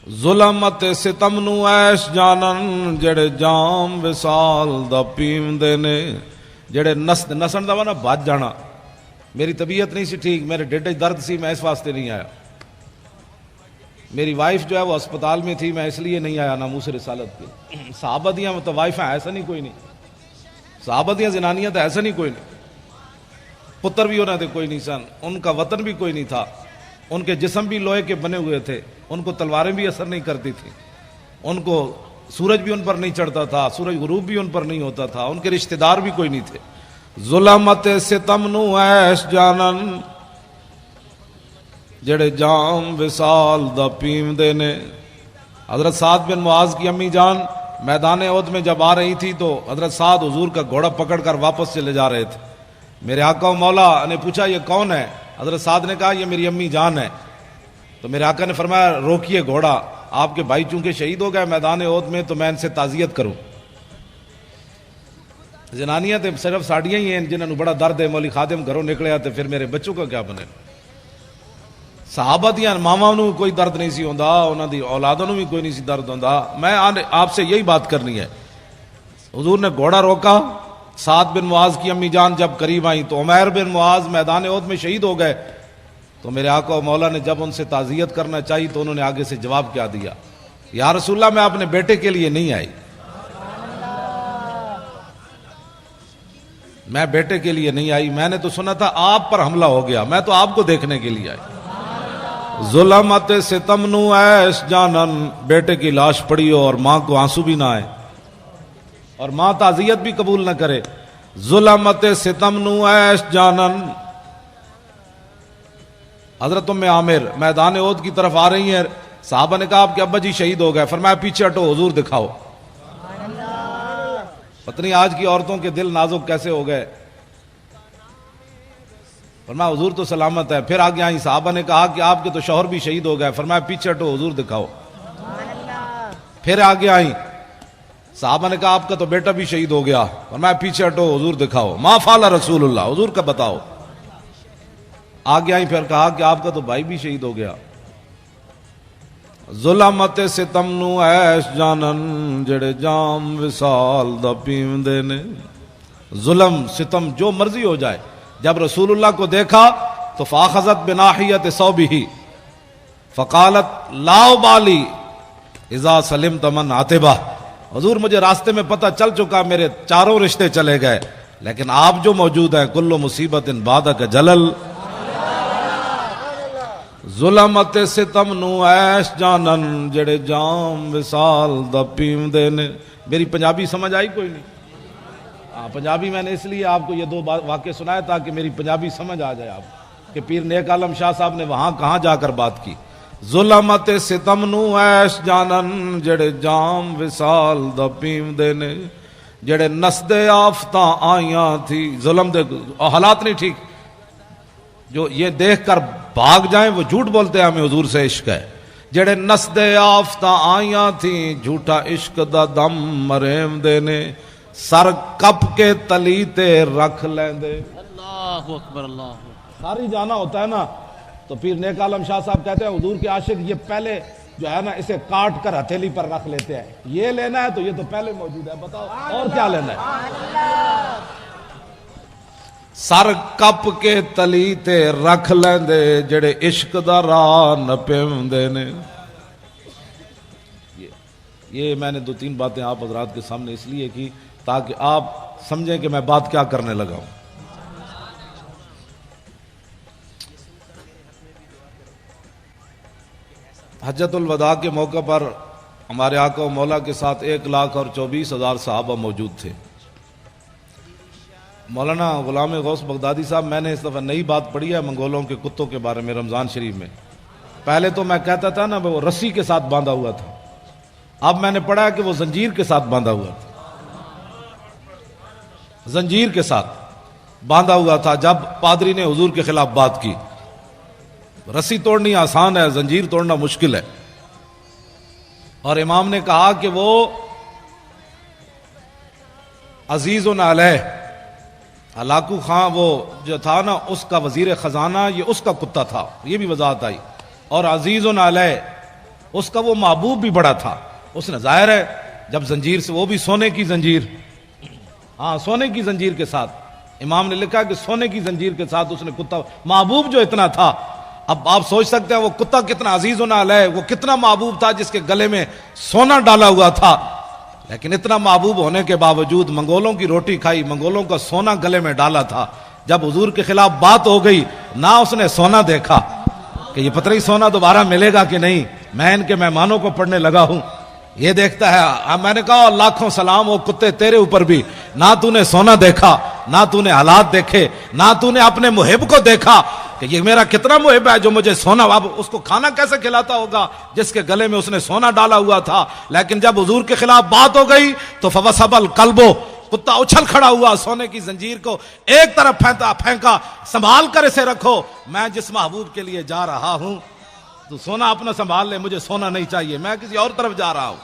ظلمت ستم نو ایش جانن جڑے جام وصال دا پیوندے نے، جڑے نسن دا وا نا بھج جانا. میری طبیعت نہیں سی ٹھیک، میرے ڈیڈے درد سی، میں اس واسطے نہیں آیا. میری وائف جو ہے وہ اسپتال میں تھی، میں اس لیے نہیں آیا ناموس رسالت کے. صحابہ دیاں تو وائفیں ایسا نہیں کوئی نہیں، صحابہ دیاں زنانیاں تو ایسا نہیں کوئی نہیں. پتر بھی انہوں نے کوئی نہیں سن، ان کا وطن بھی کوئی نہیں تھا، ان کے جسم بھی لوہے کے بنے ہوئے تھے، ان کو تلواریں بھی اثر نہیں کرتی تھیں، ان کو سورج بھی ان پر نہیں چڑھتا تھا، سورج غروب بھی ان پر نہیں ہوتا تھا، ان کے رشتہ دار بھی کوئی نہیں تھے. ظلمت ستم نو ایش جانن جڑے جام وصال دا پیوندے نے. حضرت سعد بن معاذ کی امی جان میدان احد میں جب آ رہی تھی تو حضرت سعد حضور کا گھوڑا پکڑ کر واپس چلے جا رہے تھے. میرے آقا و مولا نے پوچھا یہ کون ہے؟ حضرت سعد نے کہا یہ میری امی جان ہے. تو میرے آقا نے فرمایا روکیے گھوڑا، آپ کے بھائی چونکہ شہید ہو گئے میدان احد میں تو میں ان سے تعزیت کروں. زنانیاں تے صرف ساڑیاں ہی ہیں جنہوں نے بڑا درد ہے، مولی خادم گھروں نکلے آتے پھر میرے بچوں کا کیا بنے. صحابہ دیاں ماواں نو کوئی درد نہیں سی ہوندا، انہاں دی اولاداں نو بھی کوئی نہیں سی درد ہوندا. میں آپ سے یہی بات کرنی ہے. حضور نے گھوڑا روکا، سعد بن معاذ کی امی جان جب قریب آئیں تو عمیر بن معاذ میدان احد میں شہید ہو گئے. تو میرے آقا و مولا نے جب ان سے تعزیت کرنا چاہی تو انہوں نے آگے سے جواب کیا دیا؟ یا رسول اللہ میں اپنے بیٹے کے لیے نہیں آئی، میں بیٹے کے لیے نہیں آئی، میں نے تو سنا تھا آپ پر حملہ ہو گیا، میں تو آپ کو دیکھنے کے لیے آئی. ظلمت ستم نو ایش جانن، بیٹے کی لاش پڑی ہو اور ماں کو آنسو بھی نہ آئے اور ماں تعزیت بھی قبول نہ کرے. ظلمت ستم نو ایش جانن. حضرت ام عامر میدان احد کی طرف آ رہی ہیں، صحابہ نے کہا آپ کے ابا جی شہید ہو گئے. فرمایا پیچھے ہٹو، حضور دکھاؤ. پتہ نہیں آج کی عورتوں کے دل نازک کیسے ہو گئے. فرمایا حضور تو سلامت ہے. پھر آگے آئیں، صحابہ نے کہا کہ آپ کے تو شوہر بھی شہید ہو گئے. فرمایا پیچھے ہٹو، حضور دکھاؤ. پھر آگے آئیں، صحابہ نے کہا آپ کا تو بیٹا بھی شہید ہو گیا. فرمایا پیچھے ہٹو، حضور دکھاؤ. ما فعل رسول اللہ، حضور کا بتاؤ. آگے آئیں، پھر کہا کہ آپ کا تو بھائی بھی شہید ہو گیا. ظلمت ستم نو ایش جانن جڑے جام وصال دا پیوندے نے. ظلم ستم جو مرضی ہو جائے، جب رسول اللہ کو دیکھا تو فاخذت بناحیت ثوبہ فقالت لا ابالی اذا سلمت من عاتبہ. حضور مجھے راستے میں پتہ چل چکا میرے چاروں رشتے چلے گئے، لیکن آپ جو موجود ہیں کل مصیبت بعدک جلل. ظلمت ستم نو ایش جانن جڑے جام وصال دا پیوندے نے. میری پنجابی سمجھ آئی کوئی نہیں؟ پنجابی میں نے اس لیے آپ کو یہ دو واقعے سنایا تاکہ میری پنجابی سمجھ آ جائے آپ کہ پیر نیک عالم شاہ صاحب نے وہاں کہاں جا کر بات کی. ظلمت ستم نو ایش جانن جڑے جام وصال دا پیوندے نے، جڑے نسدے آفتاں آئیاں تھی. ظلم دے حالات نہیں ٹھیک، جو یہ دیکھ کر بھاگ جائیں وہ جھوٹ بولتے ہیں ہمیں حضور سے عشق ہے. جڑے نسدے آفتاں آئیاں تھیں جھوٹا عشق دا دم مریم دے نے، سر کپ کے تلی تے رکھ لیندے. اللہ اکبر، اللہ. ساری جانا ہوتا ہے نا تو پیر نیک عالم شاہ صاحب کہتے ہیں حضور کے عاشق یہ پہلے جو ہے نا اسے کاٹ کر ہتھیلی پر رکھ لیتے ہیں. یہ لینا ہے تو یہ تو پہلے موجود ہے، بتاؤ اور کیا لینا ہے. سر کپ کے تلی تے رکھ لیندے جڑے عشق دا راہ نہ پیوندے نے. یہ میں نے دو تین باتیں آپ حضرات کے سامنے اس لیے کی تاکہ آپ سمجھیں کہ میں بات کیا کرنے لگا ہوں. حجۃ الوداع کے موقع پر ہمارے آقا و مولا کے ساتھ 1,24,000 صحابہ موجود تھے. مولانا غلام غوث بغدادی صاحب، میں نے اس دفعہ نئی بات پڑھی ہے منگولوں کے کتوں کے بارے میں رمضان شریف میں. پہلے تو میں کہتا تھا نا وہ رسی کے ساتھ باندھا ہوا تھا، اب میں نے پڑھا کہ وہ زنجیر کے ساتھ باندھا ہوا تھا. زنجیر کے ساتھ باندھا ہوا تھا. جب پادری نے حضور کے خلاف بات کی، رسی توڑنی آسان ہے، زنجیر توڑنا مشکل ہے. اور امام نے کہا کہ وہ عزیز علیہ، ہلاکو خان وہ جو تھا نا اس کا وزیر خزانہ، یہ اس کا کتا تھا، یہ بھی وضاحت آئی. اور عزیز علیہ اس کا وہ محبوب بھی بڑا تھا. اس نے ظاہر ہے جب زنجیر سے, وہ بھی سونے کی زنجیر, ہاں سونے کی زنجیر کے ساتھ, امام نے لکھا کہ سونے کی زنجیر کے ساتھ اس نے کتا, محبوب جو اتنا تھا. اب آپ سوچ سکتے ہیں وہ کتا کتنا عزیز و نال ہے, وہ کتنا محبوب تھا جس کے گلے میں سونا ڈالا ہوا تھا. لیکن اتنا محبوب ہونے کے باوجود منگولوں کی روٹی کھائی, منگولوں کا سونا گلے میں ڈالا تھا. جب حضور کے خلاف بات ہو گئی, نہ اس نے سونا دیکھا کہ یہ پتہ نہیں سونا دوبارہ ملے گا کہ نہیں, میں ان کے مہمانوں کو پڑھنے لگا ہوں, یہ دیکھتا ہے. میں نے کہا لاکھوں سلام ہو کتے تیرے اوپر بھی, نہ تو نے سونا دیکھا, نہ تو نے حالات دیکھے, نہ تو نے اپنے محب کو دیکھا کہ یہ میرا کتنا محب ہے جو مجھے سونا, اب اس کو کھانا کیسے کھلاتا ہوگا جس کے گلے میں اس نے سونا ڈالا ہوا تھا. لیکن جب حضور کے خلاف بات ہو گئی تو فوسب القلب, کتا اچھل کھڑا ہوا, سونے کی زنجیر کو ایک طرف پھینکا, سنبھال کر اسے رکھو, میں جس محبوب کے لیے جا رہا ہوں تو سونا اپنا سنبھال لے, مجھے سونا نہیں چاہیے, میں کسی اور طرف جا رہا ہوں.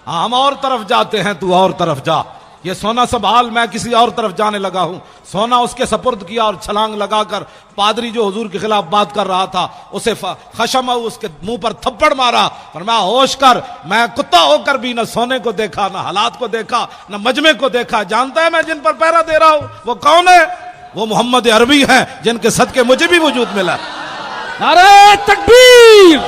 ہاں ہم اور طرف جاتے ہیں, تو اور طرف جا, یہ سونا سنبھال, میں کسی اور طرف جانے لگا ہوں. سونا اس کے سپرد کیا اور چھلانگ لگا کر پادری جو حضور کے خلاف بات کر رہا تھا اسے خشم اس کے منہ پر تھپڑ مارا, فرمایا ہوش کر, میں کتا ہو کر بھی نہ سونے کو دیکھا, نہ حالات کو دیکھا, نہ مجمع کو دیکھا. جانتا ہے میں جن پر پہرا دے رہا ہوں وہ کون ہے؟ وہ محمد عربی ہیں جن کے صدقے مجھے بھی وجود ملا. نعرہ تکبیر,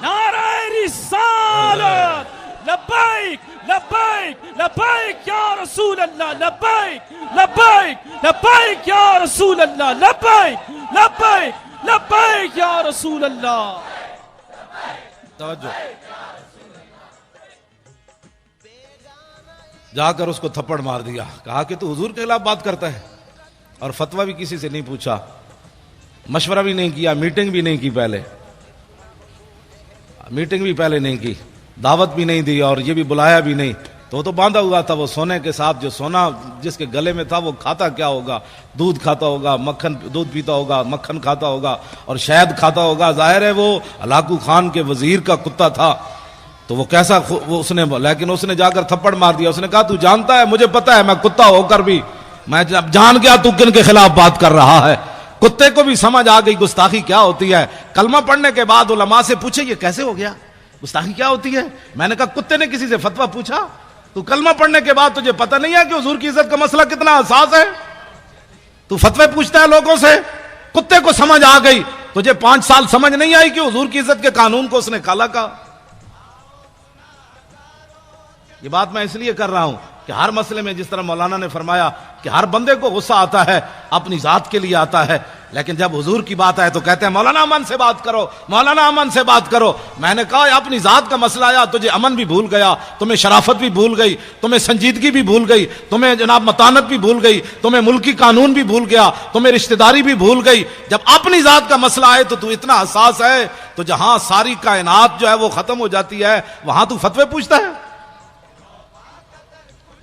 نعرہ رسالت, لبیک لبیک لبیک یا رسول اللہ, لبیک لبیک لبیک یا رسول اللہ, لبیک لبیک لبیک یا رسول اللہ. توجہ, جا کر اس کو تھپڑ مار دیا, کہا کہ تو حضور کے خلاف بات کرتا ہے, اور فتویٰ بھی کسی سے نہیں پوچھا, مشورہ بھی نہیں کیا, میٹنگ بھی نہیں کی, پہلے میٹنگ بھی پہلے نہیں کی, دعوت بھی نہیں دی, اور یہ بھی بلایا بھی نہیں. تو باندھا ہوا تھا وہ سونے کے ساتھ, جو سونا جس کے گلے میں تھا وہ کھاتا کیا ہوگا, دودھ کھاتا ہوگا, مکھن, دودھ پیتا ہوگا, مکھن کھاتا ہوگا اور شہد کھاتا ہوگا. ظاہر ہے وہ ہلاکو خان کے وزیر کا کتا تھا, تو وہ کیسا وہ اس نے, لیکن اس نے جا کر تھپڑ مار دیا. اس نے کہا تو جانتا ہے, مجھے پتا ہے, میں کتا ہو کر بھی میں جان گیا تو کن کے خلاف بات کر رہا ہے. کتے کو بھی سمجھ آ گئی گستاخی کیا ہوتی ہے. کلمہ پڑھنے کے بعد علماء سے پوچھے یہ کیسے ہو گیا, گستاخی کیا ہوتی ہے. میں نے کہا کتے نے کسی سے فتویٰ پوچھا؟ تو کلمہ پڑھنے کے بعد تجھے پتہ نہیں ہے کہ حضور کی عزت کا مسئلہ کتنا حساس ہے, تو فتوے پوچھتا ہے لوگوں سے. کتے کو سمجھ آ گئی, تجھے 5 سال سمجھ نہیں آئی کہ حضور کی عزت کے قانون کو اس نے کالا کہا. یہ بات میں اس لیے کر رہا ہوں کہ ہر مسئلے میں جس طرح مولانا نے فرمایا کہ ہر بندے کو غصہ آتا ہے, اپنی ذات کے لیے آتا ہے, لیکن جب حضور کی بات آئے تو کہتے ہیں مولانا امن سے بات کرو, مولانا امن سے بات کرو. میں نے کہا اپنی ذات کا مسئلہ آیا, تجھے امن بھی بھول گیا, تمہیں شرافت بھی بھول گئی, تمہیں سنجیدگی بھی بھول گئی, تمہیں جناب متانت بھی بھول گئی, تمہیں ملکی قانون بھی بھول گیا, تمہیں رشتہ داری بھی بھول گئی. جب اپنی ذات کا مسئلہ آئے تو اتنا حساس ہے, تو جہاں ساری کائنات جو ہے وہ ختم ہو جاتی ہے وہاں تو فتوے پوچھتا ہے,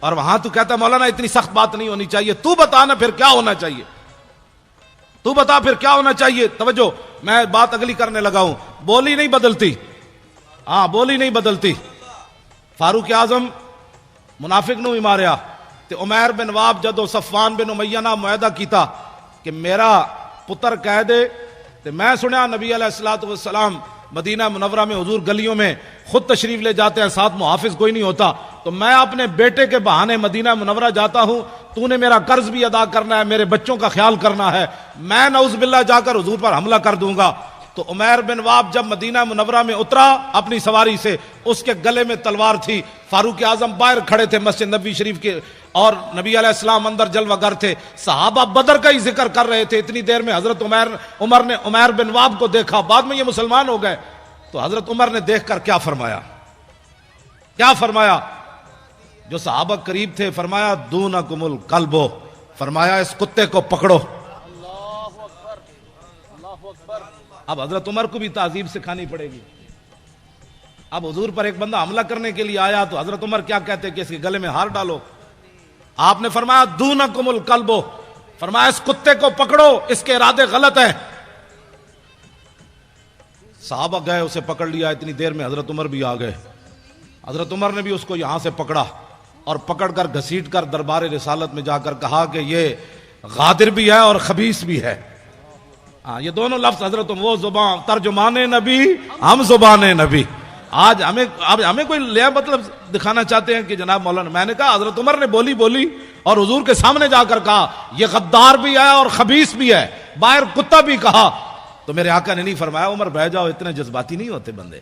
اور وہاں تو کہتا ہے مولانا اتنی سخت بات نہیں ہونی چاہیے. تو بتا نا پھر کیا ہونا چاہیے, تو بتا پھر کیا ہونا چاہیے. توجہ, میں بات اگلی کرنے لگا ہوں. بولی نہیں بدلتی, ہاں بولی نہیں بدلتی. فاروق اعظم منافق نو ہی ماریا تے عمیر بن واب جدو صفوان بن امیہ نہ معاہدہ کیتا کہ میرا پتر کہہ دے, تے میں سنیا نبی علیہ الصلوۃ والسلام مدینہ منورہ میں حضور گلیوں میں خود تشریف لے جاتے ہیں, ساتھ محافظ کوئی نہیں ہوتا, تو میں اپنے بیٹے کے بہانے مدینہ منورہ جاتا ہوں, تو نے میرا قرض بھی ادا کرنا ہے, میرے بچوں کا خیال کرنا ہے, میں نعوذ باللہ جا کر حضور پر حملہ کر دوں گا. تو عمیر بن واب جب مدینہ منورہ میں اترا اپنی سواری سے, اس کے گلے میں تلوار تھی. فاروق اعظم باہر کھڑے تھے مسجد نبوی شریف کے, اور نبی علیہ السلام اندر جلوہ گر تھے. صحابہ بدر کا ہی ذکر کر رہے تھے. اتنی دیر میں حضرت عمر نے عمیر بن واب کو دیکھا, بعد میں یہ مسلمان ہو گئے. تو حضرت عمر نے دیکھ کر کیا فرمایا, کیا فرمایا؟ جو صحابہ قریب تھے فرمایا دونکم القلب, فرمایا اس کتے کو پکڑو. اب حضرت عمر کو بھی تعظیم سکھانی پڑے گی. اب حضور پر ایک بندہ حملہ کرنے کے لیے آیا تو حضرت عمر کیا کہتے کہ اس کے گلے میں ہار ڈالو. آپ نے فرمایا دونکم القلب, فرمایا اس کتے کو پکڑو, اس کے ارادے غلط ہیں. صحابہ گئے, اسے پکڑ لیا. اتنی دیر میں حضرت عمر بھی آ گئے. حضرت عمر نے بھی اس کو یہاں سے پکڑا, اور پکڑ کر گھسیٹ کر دربار رسالت میں جا کر کہا کہ یہ غادر بھی ہے اور خبیث بھی ہے. ہاں یہ دونوں لفظ حضرت, وہ زبان ترجمان نبی, ہم زبان نبی. آج ہمیں کوئی لیا مطلب دکھانا چاہتے ہیں کہ جناب مولانا. میں نے کہا حضرت عمر نے بولی اور حضور کے سامنے جا کر کہا یہ غدار بھی ہے اور خبیث بھی ہے, باہر کتا بھی کہا. تو میرے آقا نے نہیں فرمایا عمر بیٹھ جاؤ, اتنے جذباتی نہیں ہوتے بندے,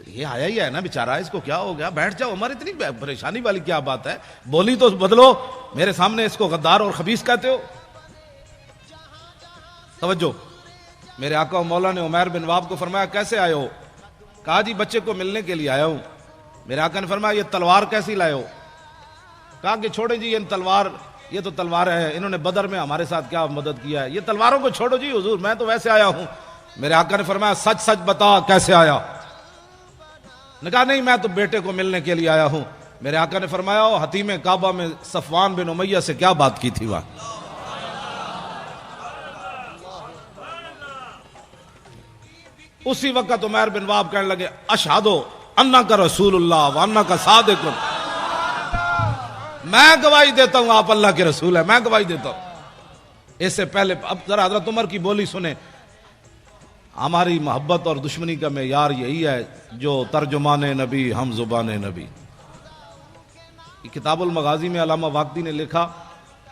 یہ آیا ہی ہے نا بیچارہ, اس کو کیا ہو گیا, بیٹھ جاؤ عمر, اتنی پریشانی والی کیا بات ہے, بولی تو بدلو, میرے سامنے اس کو غدار اور خبیث کہتے ہو. توجہ, میرے آقا و مولا نے عمیر بن واب کو فرمایا کیسے آئے ہو؟ کہا جی بچے کو ملنے کے لیے آیا ہوں. میرے آقا نے فرمایا یہ تلوار کیسی لائے ہو؟ کہا کہ چھوڑے جی یہ تو تلوار ہے, انہوں نے بدر میں ہمارے ساتھ کیا مدد کیا ہے, یہ تلواروں کو چھوڑو جی حضور, میں تو ویسے آیا ہوں. میرے آقا نے فرمایا سچ سچ بتا کیسے آیا؟ نے کہا نہیں میں تو بیٹے کو ملنے کے لیے آیا ہوں. میرے آقا نے فرمایا حتیم کعبہ میں صفوان بن امیہ سے کیا بات کی تھی وہاں؟ اسی وقت عمیر بن واب کہنے لگے اشہدو انک رسول اللہ وانک صادق, میں گواہی دیتا ہوں آپ اللہ کے رسول ہیں, میں گواہی دیتا ہوں. اس سے پہلے اب ذرا حضرت عمر کی بولی سنیں. ہماری محبت اور دشمنی کا معیار یہی ہے جو ترجمان نبی ہم زبان نبی. کتاب المغازی میں علامہ واقدی نے لکھا,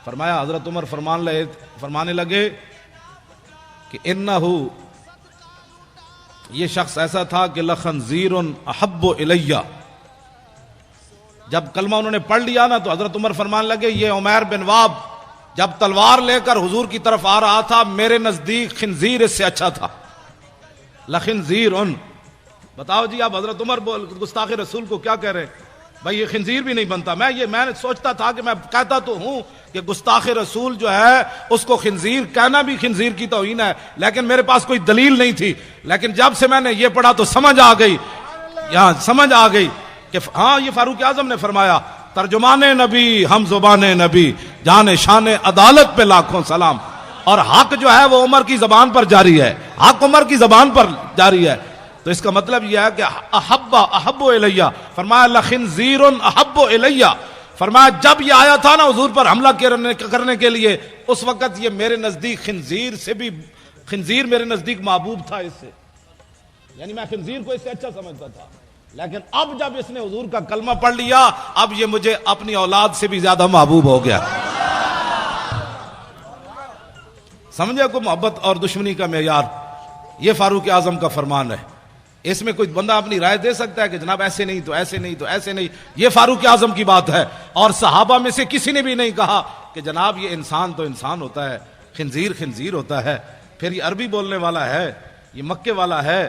فرمایا حضرت عمر فرمانے لگے کہ انہو, یہ شخص ایسا تھا کہ لخنزیر احب الیہ. جب کلمہ انہوں نے پڑھ لیا نا تو حضرت عمر فرمانے لگے یہ عمیر بن واب جب تلوار لے کر حضور کی طرف آ رہا تھا میرے نزدیک خنزیر اس سے اچھا تھا. لخنزیر. بتاؤ جی آپ حضرت عمر گستاخ رسول کو کیا کہہ رہے ہیں؟ بھائی یہ خنزیر بھی نہیں بنتا. میں سوچتا تھا کہ میں کہتا تو ہوں کہ گستاخ رسول جو ہے اس کو خنزیر کہنا بھی خنزیر کی توہین ہے, لیکن میرے پاس کوئی دلیل نہیں تھی. لیکن جب سے میں نے یہ پڑھا تو سمجھ آ گئی کہ ہاں یہ فاروق اعظم نے فرمایا ترجمان نبی ہم زبان نبی, جان شان عدالت پہ لاکھوں سلام. اور حق جو ہے وہ عمر کی زبان پر جاری ہے, حق عمر کی زبان پر جاری ہے. تو اس کا مطلب یہ ہے کہ احب الیہ, فرمایا لخنزیر احب الیہ. فرمایا جب یہ آیا تھا نا حضور پر حملہ کرنے کے لیے, اس وقت یہ میرے نزدیک خنزیر میرے نزدیک محبوب تھا اس سے, یعنی میں خنزیر کو اس سے اچھا سمجھتا تھا. لیکن اب جب اس نے حضور کا کلمہ پڑھ لیا اب یہ مجھے اپنی اولاد سے بھی زیادہ محبوب ہو گیا. سمجھے کو محبت اور دشمنی کا معیار, یہ فاروق اعظم کا فرمان ہے. اس میں کوئی بندہ اپنی رائے دے سکتا ہے کہ جناب ایسے نہیں تو ایسے نہیں تو ایسے نہیں, یہ فاروق اعظم کی بات ہے. اور صحابہ میں سے کسی نے بھی نہیں کہا کہ جناب یہ انسان تو انسان ہوتا ہے, خنزیر خنزیر ہوتا ہے, پھر یہ عربی بولنے والا ہے, یہ مکے والا ہے,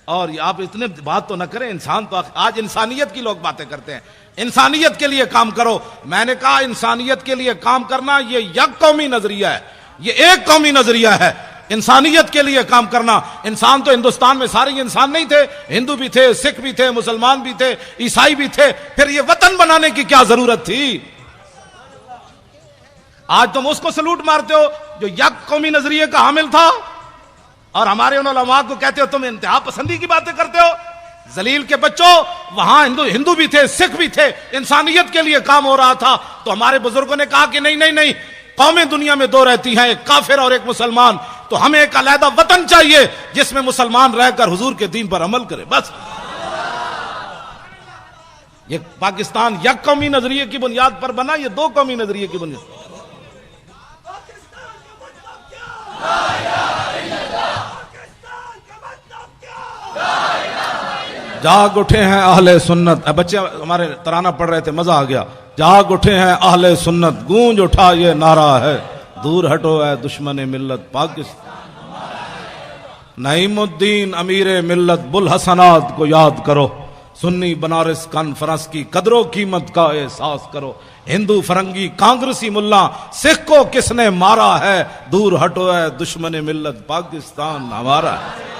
اور آپ اتنے بات تو نہ کریں. انسان تو آج انسانیت کی لوگ باتیں کرتے ہیں, انسانیت کے لیے کام کرو. میں نے کہا انسانیت کے لیے کام کرنا یہ یک قومی نظریہ ہے, یہ ایک قومی نظریہ ہے. انسانیت کے لیے کام کرنا. انسان تو ہندوستان میں سارے انسان نہیں تھے, ہندو بھی تھے, سکھ بھی تھے, مسلمان بھی تھے, عیسائی بھی تھے. پھر یہ وطن بنانے کی کیا ضرورت تھی؟ آج تم اس کو سلوٹ مارتے ہو جو یک قومی نظریے کا حامل تھا, اور ہمارے ان علماء کو کہتے ہو تم انتہا پسندی کی باتیں کرتے ہو. ذلیل کے بچوں, وہاں ہندو بھی تھے, سکھ بھی تھے, انسانیت کے لیے کام ہو رہا تھا. تو ہمارے بزرگوں نے کہا کہ نہیں, قومیں دنیا میں دو رہتی ہیں, ایک کافر اور ایک مسلمان. تو ہمیں ایک علیحدہ وطن چاہیے جس میں مسلمان رہ کر حضور کے دین پر عمل کرے. بس یہ پاکستان یک قومی نظریے کی بنیاد پر بنا, یہ دو قومی نظریے کی بنیاد. جاگ اٹھے ہیں اہل سنت. بچے ہمارے ترانہ پڑھ رہے تھے, مزہ آ گیا. جاگ اٹھے ہیں اہل سنت, گونج اٹھا یہ نعرہ ہے, دور ہٹو اے دشمن ملت پاکستان. نعیم الدین امیر ملت بوالحسنات کو یاد کرو, سنی بنارس کانفرنس کی قدر و قیمت کا احساس کرو. ہندو فرنگی کانگریسی ملا سکھ کو کس نے مارا ہے, دور ہٹو اے دشمن ملت پاکستان ہمارا ہے.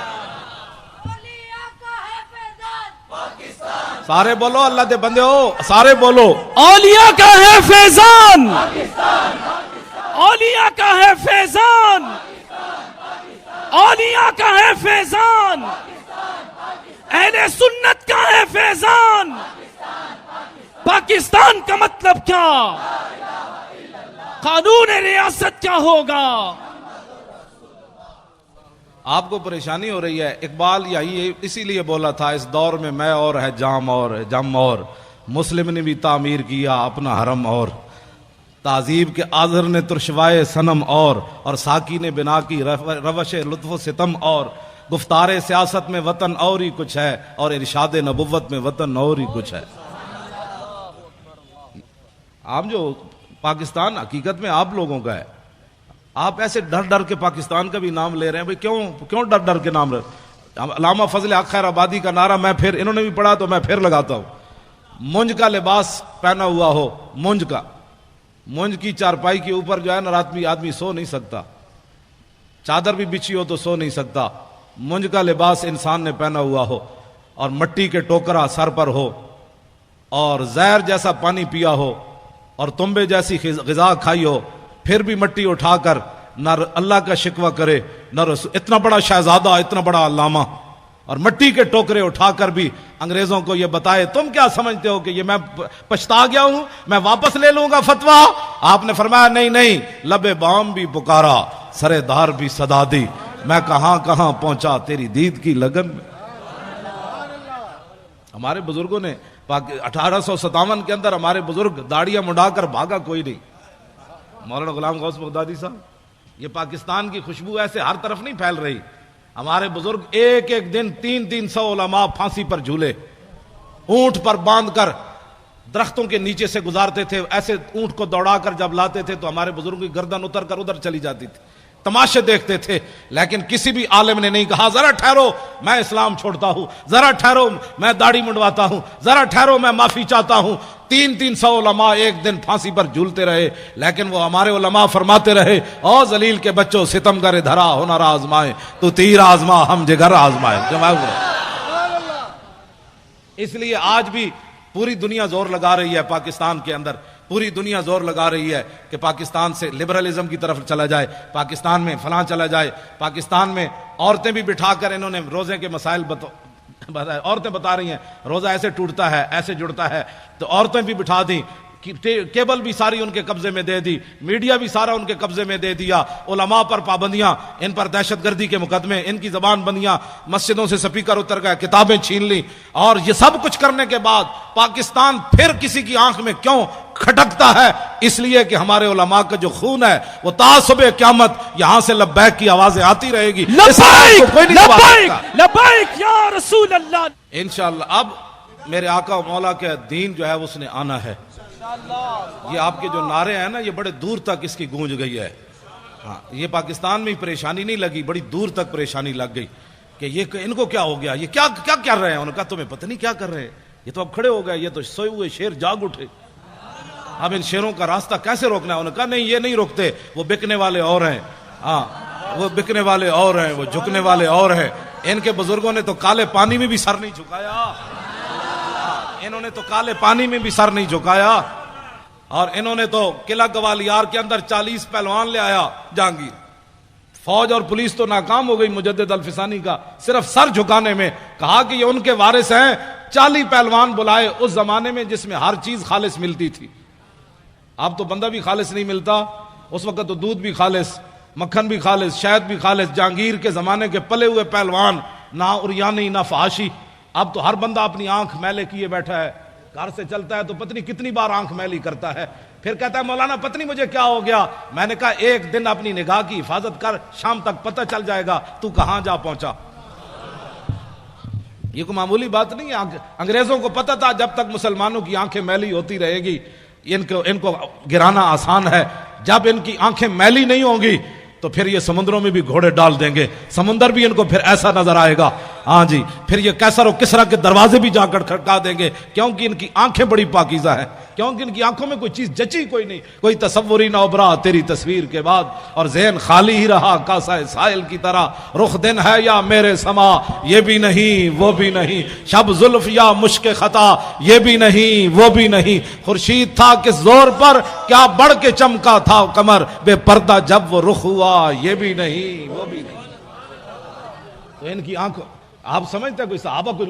سارے بولو اللہ دے بندے ہو, سارے بولو اولیاء کا ہے فیضان, اولیاء کا ہے فیضان, اولیاء کا ہے فیضان, اہل سنت کا ہے فیضان. پاکستان کا مطلب کیا؟ قانون ریاست کیا ہوگا؟ آپ کو پریشانی ہو رہی ہے. اقبال یہی اسی لیے بولا تھا اس دور میں میں اور ہے جام اور ہے جم اور مسلم نے بھی تعمیر کیا اپنا حرم اور تہذیب کے آذر نے ترشوائے صنم اور ساکی نے بنا کی روش لطف و ستم اور گفتار سیاست میں وطن اور ہی کچھ ہے اور ارشاد نبوت میں وطن اور ہی کچھ ہے. آپ جو پاکستان حقیقت میں آپ لوگوں کا ہے. آپ ایسے ڈر ڈر کے پاکستان کا بھی نام لے رہے ہیں. بھئی کیوں ڈر ڈر کے نام علامہ فضل حق خیر آبادی کا نعرہ میں پھر انہوں نے بھی پڑھا تو میں پھر لگاتا ہوں. مونج کا لباس پہنا ہوا ہو, مونج کی چارپائی کے اوپر جو ہے نا آدمی سو نہیں سکتا, چادر بھی بچھی ہو تو سو نہیں سکتا. مونج کا لباس انسان نے پہنا ہوا ہو اور مٹی کے ٹوکرا سر پر ہو اور زہر جیسا پانی پیا ہو اور تنبے جیسی غذا کھائی ہو, پھر بھی مٹی اٹھا کر نہ اللہ کا شکوہ کرے نہ رسول. اتنا بڑا شہزادہ, اتنا بڑا علامہ, اور مٹی کے ٹوکرے اٹھا کر بھی انگریزوں کو یہ بتائے تم کیا سمجھتے ہو کہ یہ میں پچھتا گیا ہوں, میں واپس لے لوں گا فتویٰ. آپ نے فرمایا نہیں, لب بام بھی پکارا سرے دار بھی صدا دی, میں کہاں کہاں پہنچا تیری دید کی لگن میں. ہمارے بزرگوں نے 1857 کے اندر ہمارے بزرگ داڑیاں منڈا کر بھاگا کوئی نہیں. مولانا غلام غوث بغدادی صاحب, یہ پاکستان کی خوشبو ایسے ہر طرف نہیں پھیل رہی. ہمارے بزرگ ایک ایک دن 300 علماء پھانسی پر جھولے, اونٹ پر باندھ کر درختوں کے نیچے سے گزارتے تھے. ایسے اونٹ کو دوڑا کر جب لاتے تھے تو ہمارے بزرگوں کی گردن اتر کر ادھر چلی جاتی تھی. تماشے دیکھتے تھے, لیکن کسی بھی عالم نے نہیں کہا ذرا ٹھہرو میں اسلام چھوڑتا ہوں, ذرا ٹھہرو میں داڑھی منڈواتا ہوں, ذرا ٹھہرو میں معافی چاہتا ہوں. 300 علماء ایک دن پھانسی پر جھولتے رہے, لیکن وہ ہمارے علماء فرماتے رہے او ذلیل کے بچوں ستم گر دھرا ہنر آزمائے تو تیر آزما ہم جگر آزمائے. اس لیے آج بھی پوری دنیا زور لگا رہی ہے پاکستان کے اندر, پوری دنیا زور لگا رہی ہے کہ پاکستان سے لبرلزم کی طرف چلا جائے, پاکستان میں فلاں چلا جائے. پاکستان میں عورتیں بھی بٹھا کر انہوں نے روزے کے مسائل عورتیں بتا رہی ہیں روزہ ایسے ٹوٹتا ہے ایسے جڑتا ہے, تو عورتیں بھی بٹھا دیں. کیبل بھی ساری ان کے قبضے میں دے دی, میڈیا بھی سارا ان کے قبضے میں دے دیا. علماء پر پابندیاں, ان پر دہشت گردی کے مقدمے, ان کی زبان بندیاں, مسجدوں سے سپیکر اتر گئے, کتابیں چھین لی. اور یہ سب کچھ کرنے کے بعد پاکستان پھر کسی کی آنکھ میں کیوں کھٹکتا ہے؟ اس لیے کہ ہمارے علماء کا جو خون ہے وہ تا صبح قیامت یہاں سے لبیک کی آوازیں آتی رہے گی. لبیک یا رسول اللہ. انشاءاللہ اب میرے آقا و مولا کے دین جو ہے اس نے آنا ہے. یہ آپ کے جو نعرے ہیں نا یہ بڑے دور تک اس کی گونج گئی ہے. ہاں, یہ پاکستان میں پریشانی نہیں لگی, بڑی دور تک پریشانی لگ گئی کہ یہ ان کو کیا ہو گیا, یہ کیا کر رہے ہیں. انہوں نے کہا تمہیں پتہ نہیں کیا کر رہے ہیں, یہ تو اب کھڑے ہو گئے, یہ تو سوئے ہوئے شیر جاگ اٹھے, اب ان شیروں کا راستہ کیسے روکنا ہے. انہوں نے کہا نہیں یہ نہیں روکتے, وہ بکنے والے اور ہیں. ہاں, وہ بکنے والے اور ہیں, وہ جھکنے والے اور ہیں. ان کے بزرگوں نے تو کالے پانی میں بھی سر نہیں جھکایا, انہوں نے تو کالے پانی میں بھی سر نہیں جھکایا. اور انہوں نے تو قلعہ گوالیار کے اندر 40 پہلوان لے آیا جہانگیر. فوج اور پولیس تو ناکام ہو گئی مجدد الفسانی کا صرف سر جھکانے میں. کہا کہ یہ ان کے وارث ہیں. 40 پہلوان بلائے اس زمانے میں جس میں ہر چیز خالص ملتی تھی. اب تو بندہ بھی خالص نہیں ملتا, اس وقت تو دودھ بھی خالص, مکھن بھی خالص, شہد بھی خالص. جہانگیر کے زمانے کے پلے ہوئے پہلوان, نہ اریانی نہ فحاشی. اب تو ہر بندہ اپنی آنکھ میلے کیے بیٹھا ہے, گھر سے چلتا ہے تو پتنی کتنی بار آنکھ میلی کرتا ہے, پھر کہتا ہے مولانا پتنی مجھے کیا ہو گیا. میں نے کہا ایک دن اپنی نگاہ کی حفاظت کر, شام تک پتہ چل جائے گا تو کہاں جا پہنچا. یہ کوئی معمولی بات نہیں ہے. انگریزوں کو پتہ تھا جب تک مسلمانوں کی آنکھیں میلی ہوتی رہے گی ان کو گرانا آسان ہے. جب ان کی آنکھیں میلی نہیں ہوں گی تو پھر یہ سمندروں میں بھی گھوڑے ڈال دیں گے, سمندر بھی ان کو پھر ایسا نظر آئے گا. ہاں جی, پھر یہ کیسر و کسرا کے دروازے بھی جا کر کھڑکا دیں گے, کیونکہ ان کی آنکھیں بڑی پاکیزہ ہیں, کیونکہ ان کی آنکھوں میں کوئی چیز جچی کوئی نہیں, کوئی تصوری نہ ابھرا تیری تصویر کے بعد, اور ذہن خالی ہی رہا کاسہ سائل کی طرح. رخ دن ہے یا میرے سما یہ بھی نہیں وہ بھی نہیں, شب زلف یا مشک خطا یہ بھی نہیں وہ بھی نہیں. خورشید تھا کس زور پر کیا بڑھ کے چمکا تھا کمر, بے پردہ جب وہ رخ ہوا یہ بھی نہیں وہ بھی نہیں. تو ان کی آنکھوں, آپ سمجھتے ہیں کوئی صحابہ کوئی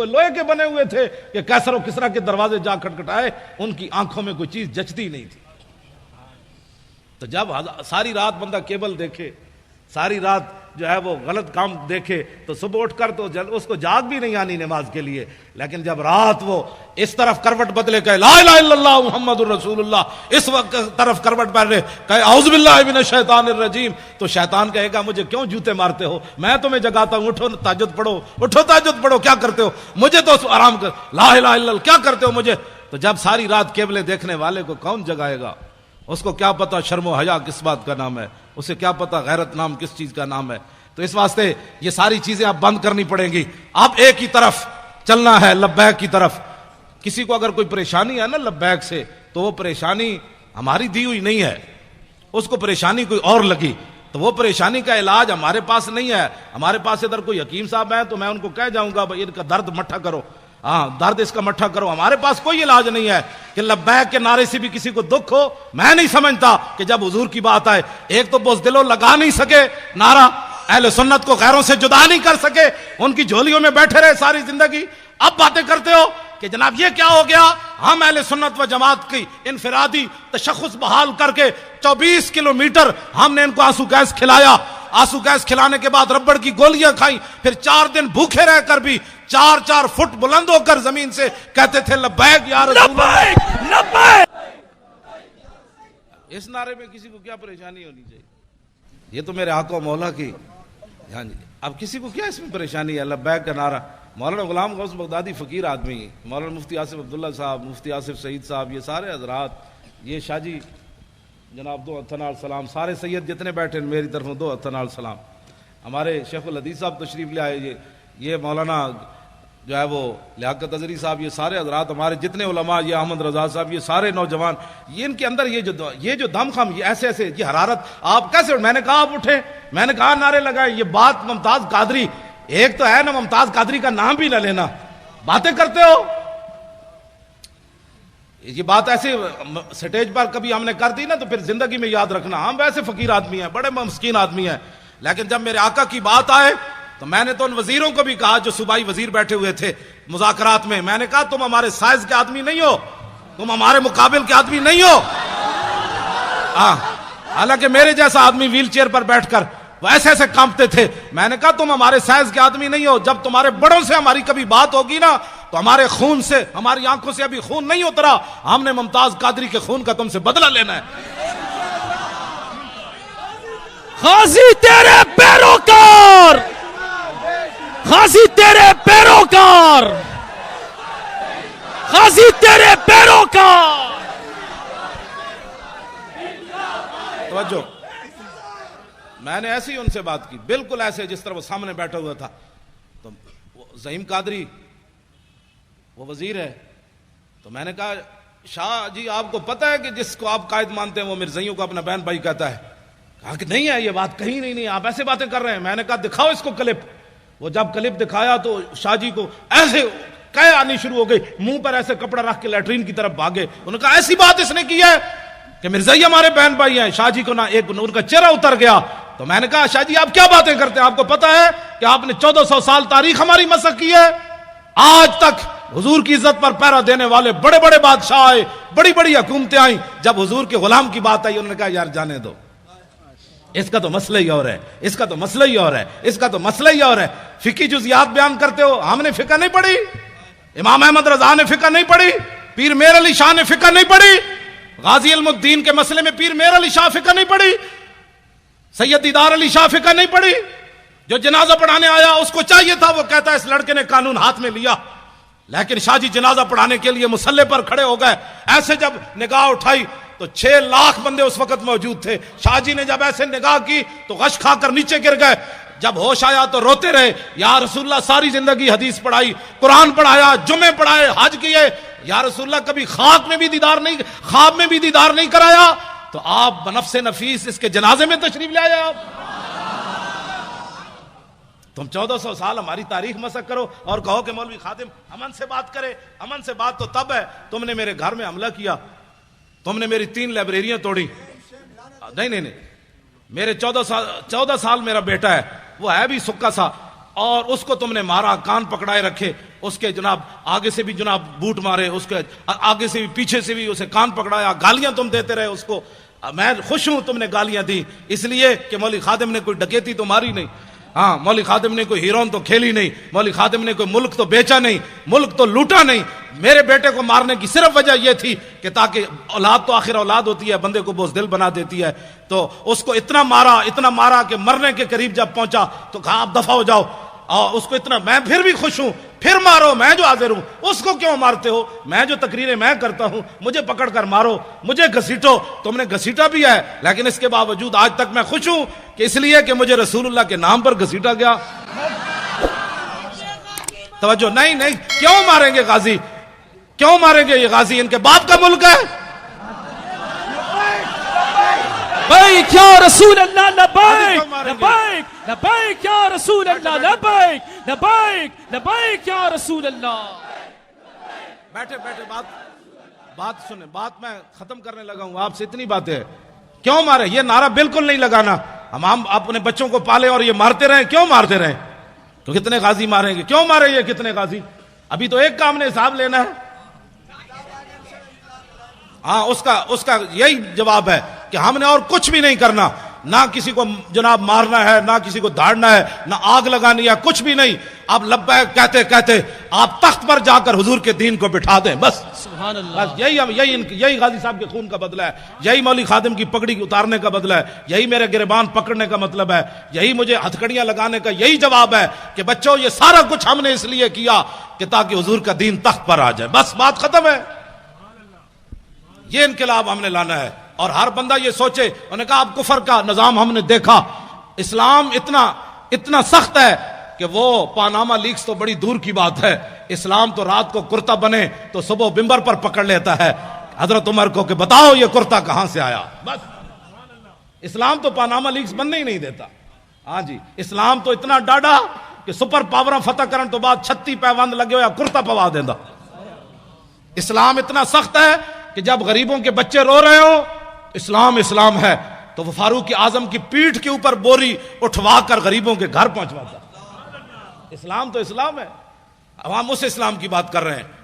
لوہے کے بنے ہوئے تھے کہ کیسر و کسرا کے دروازے جا کھٹکھٹائے, ان کی آنکھوں میں کوئی چیز جچتی نہیں تھی. تو جب ساری رات بندہ کیبل دیکھے, ساری رات جو ہے وہ غلط کام دیکھے تو صبح اٹھ کر تو اس کو جاگ بھی نہیں آنی نماز کے لیے، لیکن جب رات وہ اس طرف کروٹ بدلے کہ لا الہ الا اللہ محمد الرسول اللہ، اس وقت طرف کروٹ بدلے کہ اعوذ باللہ من الشیطان الرجیم، تو شیطان کہے گا مجھے کیوں جوتے مارتے ہو، میں تمہیں جگاتا ہوں، اٹھو تہجد پڑھو، اٹھو تہجد پڑھو، کیا کرتے ہو مجھے تو آرام کر، لا الہ الا اللہ کیا کرتے ہو مجھے. تو جب ساری رات قبلے دیکھنے والے کو کون جگائے گا؟ اس کو کیا پتا شرم و حیا کس بات کا نام ہے، اسے کیا پتا غیرت نام کس چیز کا نام ہے. تو اس واسطے یہ ساری چیزیں اب بند کرنی پڑیں گی. اب ایک ہی طرف چلنا ہے، لبیک کی طرف. کسی کو اگر کوئی پریشانی ہے نا لبیک سے، تو وہ پریشانی ہماری دی ہوئی نہیں ہے، اس کو پریشانی کوئی اور لگی، تو وہ پریشانی کا علاج ہمارے پاس نہیں ہے. ہمارے پاس ادھر کوئی حکیم صاحب ہیں تو میں ان کو کہہ جاؤں گا بھائی ان کا درد مٹھا کرو، ہاں درد اس کا مٹھا کرو. ہمارے پاس کوئی علاج نہیں ہے کہ لبیک کے نعرے سے بھی کسی کو دکھ ہو. میں نہیں سمجھتا کہ جب حضور کی بات آئے، ایک تو بزدلو لگا نہیں سکے نعرہ، اہل سنت کو غیروں سے جدا نہیں کر سکے، ان کی جھولیوں میں بیٹھے رہے ساری زندگی. اب باتیں کرتے ہو کہ جناب یہ کیا ہو گیا، ہم اہل سنت و جماعت کی انفرادی تشخص بحال کر کے 24 کلومیٹر ہم نے ان کو آنسو گیس کھلایا. آنسو گیس کھلانے کے بعد ربڑ کی گولیاں کھائیں، پھر 4 دن بھوکے رہ کر بھی 4 فٹ بلند ہو کر زمین سے کہتے تھے لبیک یا رسول اللہ. لبیک لبیک. اس نعرے میں کسی کو کیا پریشانی ہونی چاہیے؟ یہ تو میرے آقا و مولا کی. ہاں جی، اب کسی کو کیا اس میں پریشانی ہے؟ لبیک کا نعرہ. مولانا غلام غوث بغدادی فقیر آدمی، مولانا مفتی آصف عبداللہ صاحب، مفتی آصف سعید صاحب، یہ سارے حضرات، یہ شاہ جی جناب 2 ہتھنال سلام، سارے سید جتنے بیٹھے ہیں میری طرف 2 ہتھنال سلام. ہمارے شیخ الحدیث صاحب تشریف لے آئے، یہ مولانا جو ہے وہ لیاقت اظہری صاحب، یہ سارے حضرات ہمارے جتنے علماء، یہ احمد رضا صاحب، یہ سارے نوجوان، یہ ان کے اندر یہ جو دم خم، یہ ایسے ایسے، یہ حرارت آپ کیسے؟ میں نے کہا آپ اٹھیں، میں نے کہا نعرے لگائے. یہ بات ممتاز قادری، ایک تو ہے نا ممتاز قادری کا نام بھی نہ لینا، باتیں کرتے ہو. یہ بات ایسے سٹیج پر کبھی ہم نے کر دی نا تو پھر زندگی میں یاد رکھنا، ہم ویسے فقیر آدمی ہیں، بڑے مسکین آدمی ہیں، لیکن جب میرے آقا کی بات آئے تو میں نے تو ان وزیروں کو بھی کہا جو صوبائی وزیر بیٹھے ہوئے تھے مذاکرات میں، میں نے کہا تم ہمارے سائز کے آدمی نہیں ہو، تم ہمارے مقابل کے آدمی نہیں ہو. حالانکہ میرے جیسا آدمی ویل چیئر پر بیٹھ کر وہ ایسے ایسے کانپتے تھے. میں نے کہا تم ہمارے سائز کے آدمی نہیں ہو. جب تمہارے بڑوں سے ہماری کبھی بات ہوگی نا تو ہمارے خون سے، ہماری آنکھوں سے ابھی خون نہیں اترا، ہم نے ممتاز قادری کے خون کا تم سے بدلہ لینا ہے. غازی تیرے پیروکار، غازی تیرے پیروکار، غازی تیرے پیروکار. توجہ، میں نے ایسے ہی ان سے بات کی، بالکل ایسے جس طرح وہ سامنے بیٹھا ہوا تھا. تو زعیم قادری وہ وزیر ہے، تو میں نے کہا شاہ جی آپ کو پتہ ہے کہ جس کو آپ قائد مانتے ہیں وہ مرزائیوں کو اپنا بہن بھائی کہتا ہے؟ کہا کہ نہیں ہے، یہ بات کہیں نہیں، آپ ایسے باتیں کر رہے ہیں. میں نے کہا دکھاؤ اس کو کلپ. وہ جب کلپ دکھایا تو شاہ جی کو ایسے کہے آنی شروع ہو گئی، منہ پر ایسے کپڑا رکھ کے لیٹرین کی طرف بھاگے. انہوں نے کہا ایسی بات اس نے کی ہے کہ مرزائی ہمارے بہن بھائی ہیں. شاہ جی کو ان کا چہرہ اتر گیا. تو میں نے کہا شاہ جی آپ کیا باتیں کرتے ہیں؟ آپ کو پتا ہے کہ آپ نے 1400 سال تاریخ ہماری مسخ کی ہے. آج تک حضور کی عزت پر پہرا دینے والے بڑے بڑے بادشاہ آئے، بڑی بڑی حکومتیں آئیں، جب حضور کے غلام کی بات آئی انہوں نے کہا یار جانے دو، اس کا تو مسئلہ ہی اور ہے، اس کا تو مسئلہ ہی اور ہے، اس کا تو مسئلہ ہی اور ہے. فقہی جزیات بیان کرتے ہو، ہم نے فقہ نہیں پڑھی، امام احمد رضا نے فقہ نہیں پڑھی، پیر میر علی شاہ نے فقہ نہیں پڑھی، غازی علم الدین کے مسئلے میں پیر میر علی شاہ فقہ نہیں پڑھی، سید دیدار علی شاہ فقہ نہیں پڑھی. جو جنازہ پڑھانے آیا اس کو چاہیے تھا، وہ کہتا ہے اس لڑکے نے قانون ہاتھ میں لیا، لیکن شاہ جی جنازہ پڑھانے کے لیے مسلح پر کھڑے ہو گئے. ایسے جب نگاہ اٹھائی تو 6 لاکھ بندے اس وقت موجود تھے. شاہ جی نے جب ایسے نگاہ کی تو غش کھا کر نیچے گر گئے. جب ہوش آیا تو روتے رہے. یا رسول اللہ ساری زندگی حدیث پڑھائی، قرآن پڑھایا، جمعے پڑھائے، حج کیے، یا رسول اللہ کبھی خاک میں بھی دیدار نہیں، خواب میں بھی دیدار نہیں کرایا. تو آپ بنفس نفیس اس کے جنازے میں تشریف لے آئے. آپ تم 1400 سال ہماری تاریخ مسخ کرو اور کہو کہ مولوی خادم امن سے بات کرے. امن سے بات تو تب ہے تم نے میرے گھر میں حملہ کیا، تم نے میری 3 لائبریریاں توڑی. نہیں میرے 14 سال میرا بیٹا ہے، وہ ہے بھی سکا سا، اور اس کو تم نے مارا، کان پکڑائے رکھے، اس کے جناب آگے سے بھی جناب بوٹ مارے، اس کے آگے سے بھی پیچھے سے بھی اسے کان پکڑایا، گالیاں تم دیتے رہے اس کو. میں خوش ہوں تم نے گالیاں دی، اس لیے کہ مولوی خادم نے کوئی ڈکیتی تو ماری نہیں، ہاں مولوی خادم نے کوئی ہیرون تو کھیلی نہیں، مولوی خادم نے کوئی ملک تو بیچا نہیں، ملک تو لوٹا نہیں۔ میرے بیٹے کو مارنے کی صرف وجہ یہ تھی کہ تاکہ اولاد تو آخر اولاد ہوتی ہے، بندے کو بزدل بنا دیتی ہے، تو اس کو اتنا مارا کہ مرنے کے قریب جب پہنچا تو کہا آپ دفع ہو جاؤ، اور اس کو اتنا، میں پھر بھی خوش ہوں، پھر مارو، میں جو حاضر ہوں، اس کو کیوں مارتے ہو؟ میں جو تقریریں میں کرتا ہوں، مجھے پکڑ کر مارو، مجھے گھسیٹو، تم نے گھسیٹا بھی ہے، لیکن اس کے باوجود آج تک میں خوش ہوں کہ اس لیے کہ مجھے رسول اللہ کے نام پر گھسیٹا گیا۔ توجہ نہیں، کیوں ماریں گے غازی؟ کیوں ماریں گے یہ غازی؟ ان کے باپ کا ملک ہے۔ لبیک یا رسول اللہ، لبیک لبیک لبیک یا رسول اللہ، لبیک لبیک لبیک یا رسول اللہ۔ بیٹھے بات سنیں، بات میں ختم کرنے لگا ہوں، آپ سے اتنی باتیں ہیں۔ کیوں مارے؟ یہ نعرہ بالکل نہیں لگانا، ہم اپنے بچوں کو پالے اور یہ مارتے رہیں، کیوں مارتے رہیں؟ تو کتنے غازی ماریں گے؟ کیوں مارے یہ کتنے غازی؟ ابھی تو ایک کام نے حساب لینا ہے۔ ہاں اس کا یہی جواب ہے کہ ہم نے اور کچھ بھی نہیں کرنا، نہ کسی کو جناب مارنا ہے، نہ کسی کو دھاڑنا ہے، نہ آگ لگانی ہے، کچھ بھی نہیں۔ اب لبیک کہتے کہتے آپ تخت پر جا کر حضور کے دین کو بٹھا دیں، بس سبحان اللہ۔ بس یہی غازی صاحب کے خون کا بدلہ ہے، یہی مولوی خادم کی پگڑی اتارنے کا بدلہ ہے، یہی میرے گریبان پکڑنے کا مطلب ہے، یہی مجھے ہتھکڑیاں لگانے کا یہی جواب ہے کہ بچوں یہ سارا کچھ ہم نے اس لیے کیا کہ تاکہ حضور کا دین تخت پر آ جائے، بس بات ختم ہے۔ یہ انقلاب ہم نے لانا ہے، اور ہر بندہ یہ سوچے۔ انہوں نے کہا اب کفر کا نظام ہم نے دیکھا، اسلام اتنا سخت ہے کہ وہ پاناما لیکس تو بڑی دور کی بات ہے، اسلام تو رات کو کرتا بنے تو صبح ممبر پر پکڑ لیتا ہے حضرت عمر کو کہ بتاؤ یہ کرتا کہاں سے آیا۔ بس اسلام تو پاناما لیکس بننے ہی نہیں دیتا۔ ہاں جی، اسلام تو اتنا ڈاڈا کہ سپر پاور فتح کرن تو بعد 36 پیوند لگے ہویا کرتا پوا دیندا۔ اسلام اتنا سخت ہے کہ جب غریبوں کے بچے رو رہے ہو اسلام ہے، تو وہ فاروق اعظم کی پیٹھ کے اوپر بوری اٹھوا کر غریبوں کے گھر پہنچواتا۔ اسلام تو اسلام ہے، عوام اس اسلام کی بات کر رہے ہیں۔